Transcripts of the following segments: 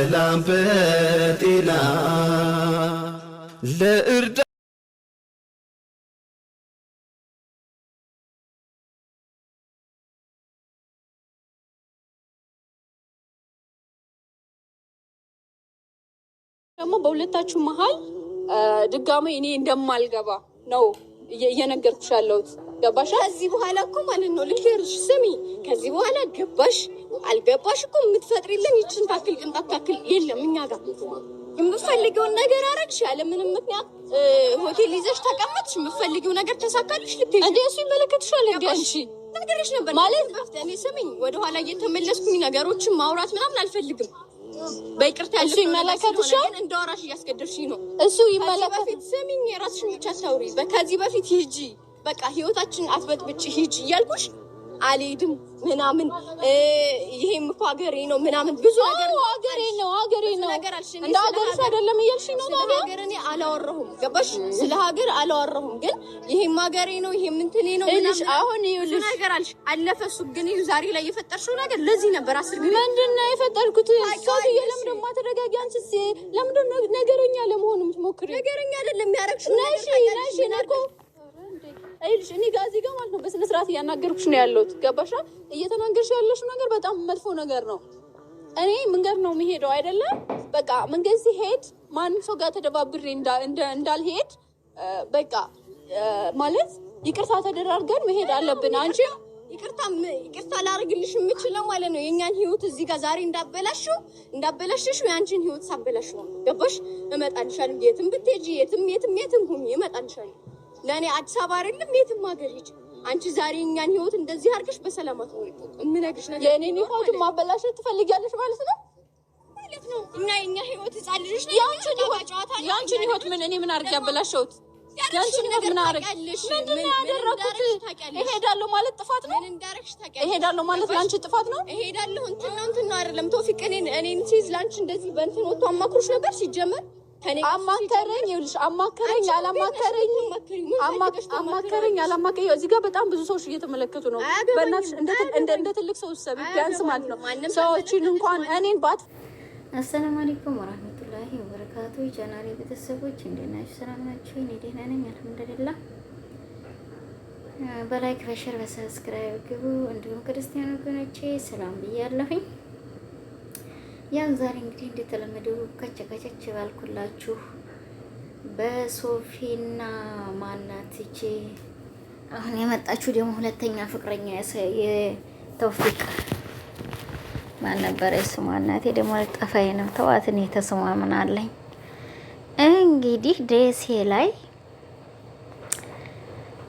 በሰላም በጤና ለእርዳ ደግሞ በሁለታችሁ መሃል ድጋሜ እኔ እንደማልገባ ነው እየነገርኩሽ ያለሁት። ገባሽ? ከዚህ በኋላ እኮ ማለት ነው ልንገርሽ፣ ስሚ፣ ከዚህ በኋላ ገባሽ አልገባሽ እኮ የምትፈጥሪልን ይችን ታክል ቅንጣት ታክል የለም። እኛ ጋር የምፈልገውን ነገር አረግሽ ያለ ምንም ምክንያት ሆቴል ይዘሽ ተቀመጥሽ፣ የምፈልጊው ነገር ተሳካልሽ። ልትሄጂ እንዴ? እሱ ይመለከትሻል እንዴ? አንቺ ነገርሽ ነበር ማለት እኔ ስሚኝ፣ ወደኋላ እየተመለስኩኝ ነገሮችን ማውራት ምናምን አልፈልግም። በይቅርታ እሱ ይመለከትሻል። እንዳወራሽ እያስገደድሽኝ ነው። እሱ ይመለከት። ስሚኝ፣ የራስሽን ብቻ ታውሪ። ከዚህ በፊት ሂጂ፣ በቃ ህይወታችን አትበጥብጭ ሂጂ እያልኩሽ አልሄድም ምናምን። ይሄም እኮ ሀገሬ ነው ምናምን ብዙ ነገር ነው። ሀገሬ ነው እንደ ሀገርሽ አይደለም እያልሽኝ ነው። ሀገር እኔ አላወራሁም። ገባሽ? ስለ ሀገር አላወራሁም፣ ግን ይሄም ሀገሬ ነው ይሄም እንትኔ ነው ምናምን። አሁን ይኸውልሽ ነገር አልሽ አለፈ። እሱ ግን ዛሬ ላይ የፈጠርሽው ነገር ለዚህ ነበር። ምንድን ነው የፈጠርኩት? ሰውዬ ለምን ደግሞ አትረጋጊ? አንቺስ ለምንድን ነው ነገረኛ ለመሆን የምትሞክሪው? ነገረኛ አይደለም የሚያረግሽው። ነሽ ነኮ አይልሽ እኔ ጋር እዚህ ጋር ማለት ነው በስነ ስርዓት እያናገርኩሽ ነው ያለሁት። ገባሽ? እየተናገርሽ ያለሽው ነገር በጣም መጥፎ ነገር ነው። እኔ መንገድ ነው የሚሄደው አይደለም። በቃ መንገድ ሲሄድ ማንም ሰው ጋር ተደባብሬ እንዳልሄድ በቃ ማለት ይቅርታ ተደራርገን መሄድ አለብን። አንቺ ይቅርታ ላደርግልሽ የምችለው ማለት ነው የኛን ህይወት እዚህ ጋር ዛሬ እንዳበላሽሽው የአንቺን ህይወት ሳበላሽው ነው። ገባሽ? እመጣልሻለሁ። የትም ብትሄጂ የትም ሁኚ እመጣልሻለሁ። ለኔ አዲስ አበባ አይደለም የትም ሀገር ሂጂ። አንቺ ዛሬ እኛን ህይወት እንደዚህ አድርገሽ በሰላማት ነው የምነግርሽ ነገር። የኔን ህይወት ማበላሸት ትፈልጊያለሽ ማለት ነው? እና የኛ ህይወት ህፃን ልጅሽ ነው። ያንቺን ህይወት ምን እኔ ምን አድርጌ ያበላሸሁት? ያንቺን ህይወት ምን አደረግሽ? ምንድነው ያደረኩት? እሄዳለሁ ማለት ጥፋት ነው? ምን እንዳረግሽ ታውቂያለሽ? እሄዳለሁ ማለት ላንቺ ጥፋት ነው? እሄዳለሁ እንትን ነው አይደለም። ቶፊቅ እኔን ሲዝ ላንቺ እንደዚህ በእንትን ወጥቶ አማክሮሽ ነበር ሲጀመር? አማከረኝ። ይኸውልሽ አማከረኝ አላማከረኝ እዚህ ጋር በጣም ብዙ ሰዎች እየተመለከቱ ነው። በእናትሽ እንደ ትልቅ ሰው ሰብ ቢያንስ ማለት ነው ሰዎችን እንኳን እኔን ባት። አሰላሙ አለይኩም ወራህመቱላሂ ወበረካቱ። ቻናሌ ቤተሰቦች እንዴት ናችሁ? ሰላም ናችሁ? እኔ ደህና ነኝ አልሐምዱሊላህ። በላይክ በሸር በሰብስክራይብ ግቡ። እንዲሁም ክርስቲያን ወገኖቼ ሰላም ብያለሁኝ። ያው ዛሬ እንግዲህ እንደተለመደው ከቸከቸች ባልኩላችሁ በሶፊና ማናት እቺ አሁን የመጣችሁ ደግሞ ሁለተኛ ፍቅረኛ የተውፊቅ ማን ነበር ስሟ? እናቴ ደግሞ ጠፋኝ ነው። ተዋት፣ እኔ ተስሟ ምን አለኝ። እንግዲህ ደሴ ላይ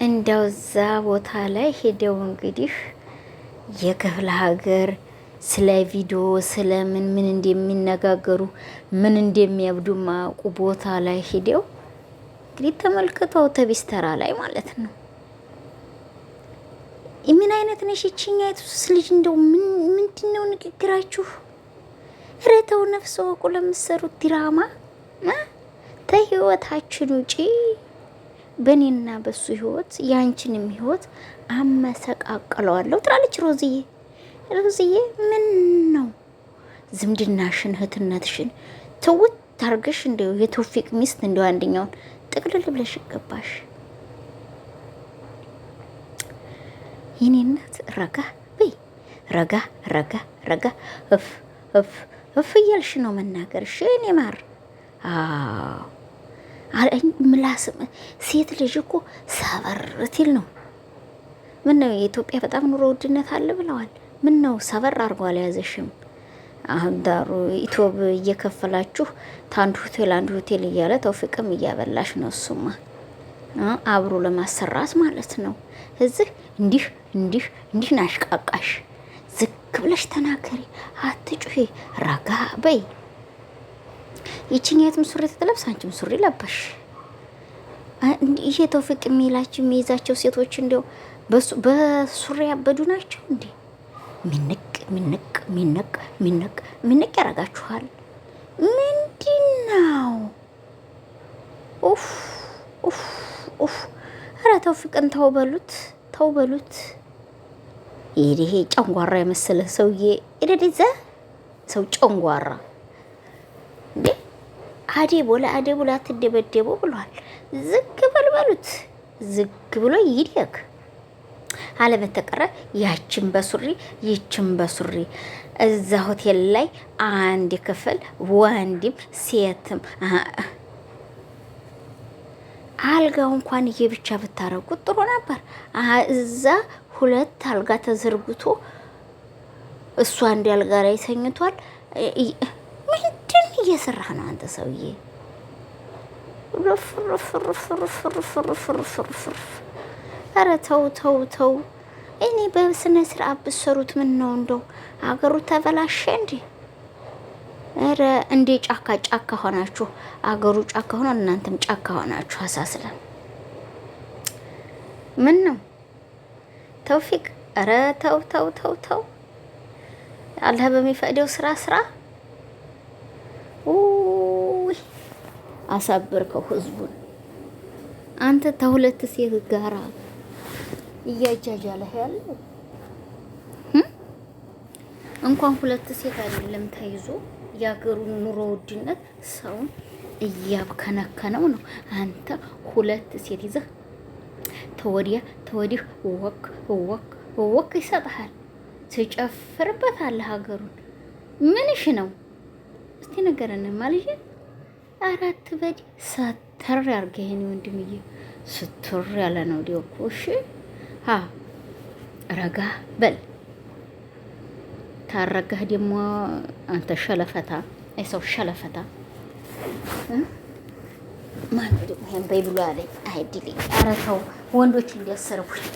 እንደው እዛ ቦታ ላይ ሄደው እንግዲህ የክፍለ ሀገር ስለ ቪዲዮ ስለ ምን እንደሚነጋገሩ ምን እንደሚያብዱ ማቁ ቦታ ላይ ሄደው እንግዲህ ተመልክተው ተቢስተራ ላይ ማለት ነው። ምን አይነት ነሽ እቺኛይቱስ ልጅ? እንደው ምንድነው ንግግራችሁ? ረተው ነፍስ ወቁ ለምትሰሩት ድራማ ተህይወታችን ውጪ በኔና በሱ ህይወት ያንቺንም ህይወት አመሰቃቀለዋለሁ ትላለች ሮዝዬ። ሮዝዬ ምን ነው ዝምድናሽን እህትነትሽን ተውት ታርገሽ እንደው የተውፊቅ ሚስት እንደው አንደኛውን ጥቅልል ብለሽ ገባሽ። የኔ እናት ረጋ በይ፣ ረጋ እፍ እያልሽ ነው መናገርሽ። እኔ ማር ምላስ ሴት ልጅ እኮ ሰበር ትል ነው። ምን ነው የኢትዮጵያ በጣም ኑሮ ውድነት አለ ብለዋል። ምን ነው ሰበር አርጓ አልያዘሽም? አሁን ዳሩ ኢትዮብ እየከፈላችሁ ታንዱ ሆቴል አንዱ ሆቴል እያለ ተውፊቅም እያበላሽ ነው። እሱማ አብሮ ለማሰራት ማለት ነው። እዚህ እንዲህ ናሽቃቃሽ። ዝክ ብለሽ ተናገሪ፣ አትጩሂ፣ ረጋ በይ። ይችኛቱም ሱሪ ተለብስ፣ አንቺም ሱሪ ለበሽ። ይሄ ተውፊቅ የሚይዛቸው ሴቶች እንደው በሱሪ ያበዱ ናቸው እንዴ? ሚንቅ ያረጋችኋል። ምንድነው? ኡፍ ኧረ ተውፊቅን ተው በሉት። ይሄ ጨንጓራ የመሰለ ሰውዬ እደደዘ ሰው ጨንጓራ አዴቦ ለአዴቦ ላትደበደቡ ብሏል። ዝግ በልበሉት፣ ዝግ ብሎ ይደግ። አለበተቀረ ያችን በሱሪ ይችን በሱሪ እዛ ሆቴል ላይ አንድ ክፍል ወንድም ሴትም አልጋው እንኳን ብቻ ብታረጉት ጥሩ ነበር። እዛ ሁለት አልጋ ተዘርግቶ እሱ አንድ አልጋ ላይ ተኝቷል። ምንድን እየሰራህ ነው አንተ ሰውዬ? ኧረ ተው ተው ተው። እኔ በስነ ስርዓት ብትሰሩት ምን ነው እንደው አገሩ ተበላሸ እንዴ? ኧረ እንዴ ጫካ ጫካ ሆናችሁ፣ አገሩ ጫካ ሆኖ እናንተም ጫካ ሆናችሁ አሳስለን። ምን ነው ተውፊቅ? ኧረ ተው ተው ተው ተው። አላህ በሚፈቅደው ስራ ስራ። ውይ አሳበርከው ህዝቡን። አንተ ተሁለት ሴት ጋራ እያጃጃለህ ያለው እንኳን ሁለት ሴት አይደለም ተይዞ የአገሩን ኑሮ ውድነት ሰውን እያብከነከነው ነው። አንተ ሁለት ሴት ይዘህ ተወዲያ ተወዲህ ወክ ወክ ወክ ይሰጥሃል። ትጨፍርበታለህ ሀገሩን። ምንሽ ነው እስቲ ነገረን ማለት አራት በዲ ሰተር ያርገኝ ወንድምዬ፣ ስትር ያለ ነው ዲዮኮ። እሺ ረጋ በል። ታረጋህ ደግሞ አንተ ሸለፈታ፣ አይ ሰው ሸለፈታ። ማን ደግሞ ይሄን በይብሉ አለኝ። አይዲሊ ኧረ ተው ወንዶች እንዲያሰርቡኝ።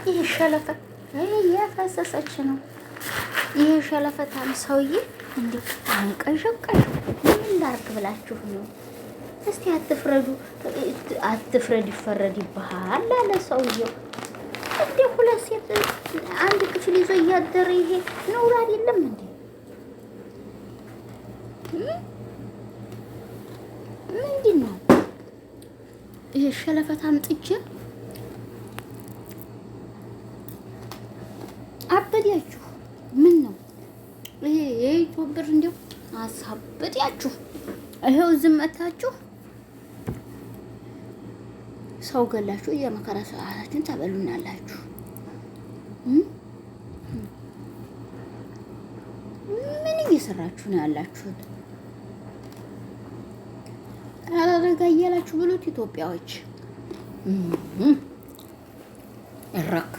ይሄ ሸለፈት የፈሰሰች ነው። ይሄ ሸለፈታም ሰውዬ እንዴ አንቀዠቀዥ ምን እንዳርግ ብላችሁ ነው? እስቲ አትፍረዱ፣ አትፍረድ ይፈረድ ይባሃል አለ ሰውዬው። እንዴ ሁለት ሴት አንድ ክፍል ይዞ እያደረ ይሄ ነውር አይደለም እንዴ? ምንድን ነው ይሄ ሸለፈታም ጥጃ? አበዲያችሁ ምን ነው ይሄ የኢትዮጵያ እንደው አሳበዲያችሁ። ይሄው ዝመታችሁ ሰው ገላችሁ የመከራ ሰዓታችን ታበሉናላችሁ። ምን እየሰራችሁ ነው ያላችሁት? አላረጋ እያላችሁ ብሉት ኢትዮጵያዎች። ረክ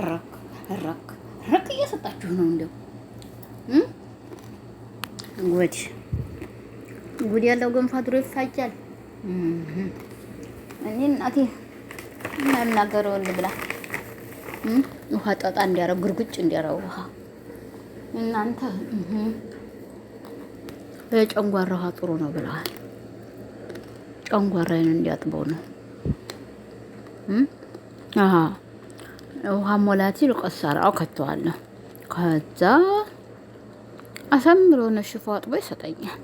ረክ ረክ ረክ እየሰጣችሁ ነው እንደው ጉድ ያለው ገንፋ ድሮ ይፋጃል። እኔ እናቴ እናናገረው ልብላ ውሃ ጠጣ እንዲያረው ግርግጭ እንዲያረው ውሃ እናንተ የጨንጓራ ውሃ ጥሩ ነው ብለዋል። ጨንጓራዬን እንዲያጥበው ነው። ውሃ ሞላቲ ልቆሳራው ከተዋለሁ። ከዛ አሰምሮ ነሽፎ አጥቦ ይሰጠኛል።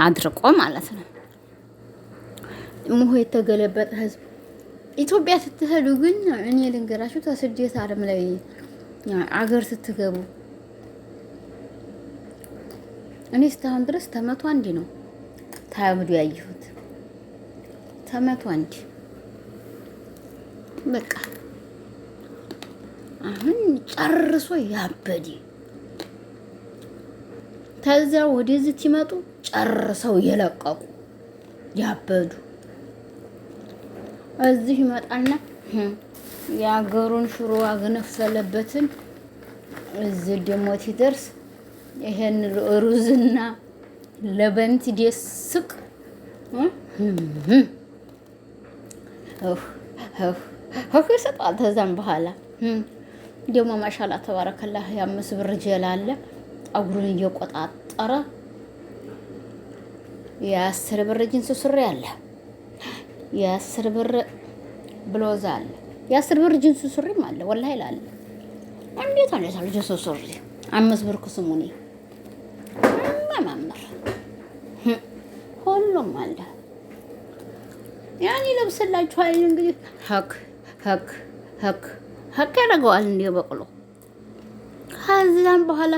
አድርቆ ማለት ነው። ሙሁ የተገለበጠ ህዝብ ኢትዮጵያ ስትሄዱ ግን እኔ ልንገራችሁ ተስደት ዓለም ላይ አገር ስትገቡ እኔ እስካሁን ድረስ ተመቶ አንድ ነው ታምዱ ያየሁት። ተመቶ አንድ በቃ አሁን ጨርሶ ያበዲ ተዛ ወደዚህ ሲመጡ ጨርሰው የለቀቁ ያበዱ። እዚህ ይመጣና የአገሩን ሽሮ አገነፈለበትን እዚህ ደግሞ ሲደርስ ይሄን ሩዝና ለበንቲ ደስቅ ይሰጣል። ተዛም በኋላ ደግሞ ማሻላ ተባረከላህ የ5 ብር ጀላ አለ ጠጉሩን እየቆጣጠረ የ10 ብር ጂንስ ሱሪ አለ፣ የ10 ብር ብሎዛ አለ፣ የ10 ብር ጂንስ ሱሪም አለ። ወላሂ ይላል እንዴት አለ ጂንስ ሱሪ 5 ብር ኩስሙኒ ማማመር ሁሉም አለ። ያኔ ለብስላችኋል እንግዲህ ሀክ ሀክ ሀክ ሀክ ያደርገዋል እንደ በቅሎ። ከዛም በኋላ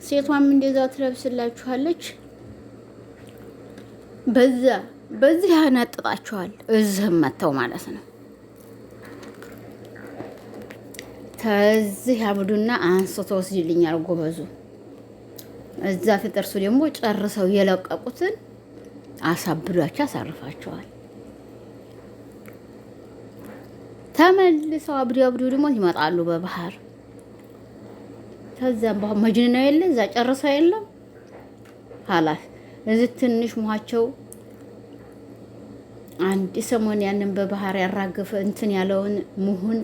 ሴቷም እንደዛ ትለብስላችኋለች። በዚህ ያነጥጣችኋል። እዚህም መተው ማለት ነው። ከዚህ አብዱና አንስቶ ወስድልኛል ጎበዙ። እዛ ፍጥርሱ ደግሞ ጨርሰው የለቀቁትን አሳብዷቸው አሳርፋቸዋል። ተመልሰው አብዱ ደግሞ ይመጣሉ በባህር። ከዛም በኋላ መጅን ነው የለ እዛ ጨርሰው የለም ሀላስ እዚህ ትንሽ ሙሃቸው አንድ ሰሞን ያንን በባህር ያራገፈ እንትን ያለውን ሙሁን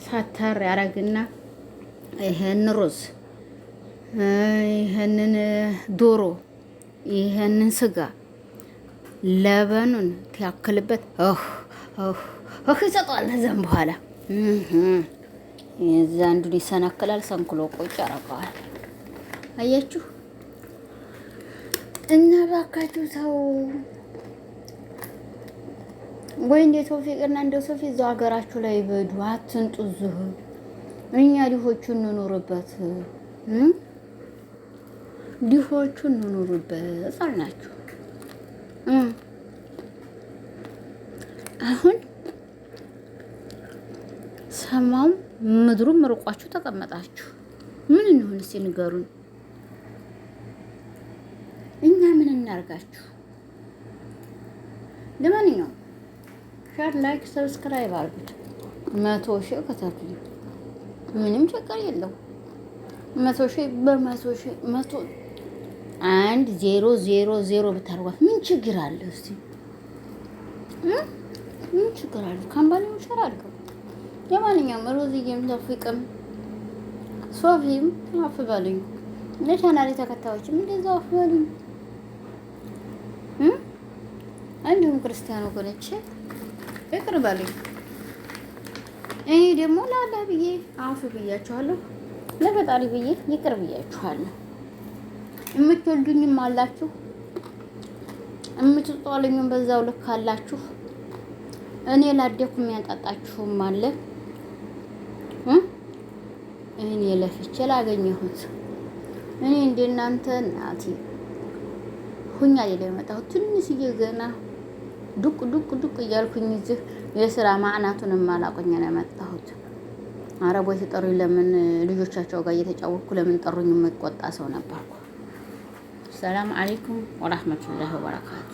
ሳታር ያረግና ይሄን ሩዝ ይሄንን ዶሮ ይሄንን ስጋ ለበኑን ያክልበት ይሰጠዋል። ከዛም በኋላ የዛ አንዱን ይሰናክላል፣ ሰንክሎ ቆጭ ያረገዋል። አያችሁ እና ባካችሁ ተው ወይ እንደ ተውፊቅና እንደ ሶፊ እዛው ሀገራችሁ ላይ በዱ አትንጡ። እዚሁ እኛ ዲሆቹ እንኖርበት ዲሆቹ እንኖርበት አልናችሁ። አሁን ሰማም ምድሩም ርቋችሁ ተቀመጣችሁ። ምን እንሆን እስኪ ንገሩን። እኛ ምን እናርጋችሁ? ለማንኛውም ሼር፣ ላይክ፣ ሰብስክራይብ አድርጉት። 100 ሺህ ከተቱ ምንም ችግር የለው። 100 ሺህ በ100 ሺህ 100 ብታርጓት ምን ችግር አለ? እስቲ ምን ችግር አለ? ካምፓኒው ሸር አድርገው። ለማንኛውም ሮዝዬም ተውፊቅም ሶፊም አፍ በሉኝ። ለቻናሌ ተከታዮችም እንደዛው አፍ በሉኝ። እንዲሁም ክርስቲያኖ ወገኖቼ ይቅር በሉኝ። እኔ ደግሞ ለአላህ ብዬ አፍ ብያችኋለሁ፣ ለፈጣሪ ብዬ ይቅር ብያችኋለሁ። የምትወልዱኝም አላችሁ፣ የምትጧሉኝም በዛው ልክ አላችሁ። እኔ ላደኩ የሚያጣጣችሁም አለ። እኔ ለፍቼ ላገኘሁት እኔ እንደናንተ እናቴ ሁኛ አይደለም የመጣሁት። ትንሽዬ ገና ዱቅ እያልኩኝ እዚህ የስራ ማዕናቱንም አላቆኝ ነው የመጣሁት። አረቦች ጠሩኝ። ለምን ልጆቻቸው ጋር እየተጫወኩ ለምን ጠሩኝ? የምቆጣ ሰው ነበርኩ። ሰላም አለይኩም ወራህመቱላሂ ወበረካቱ።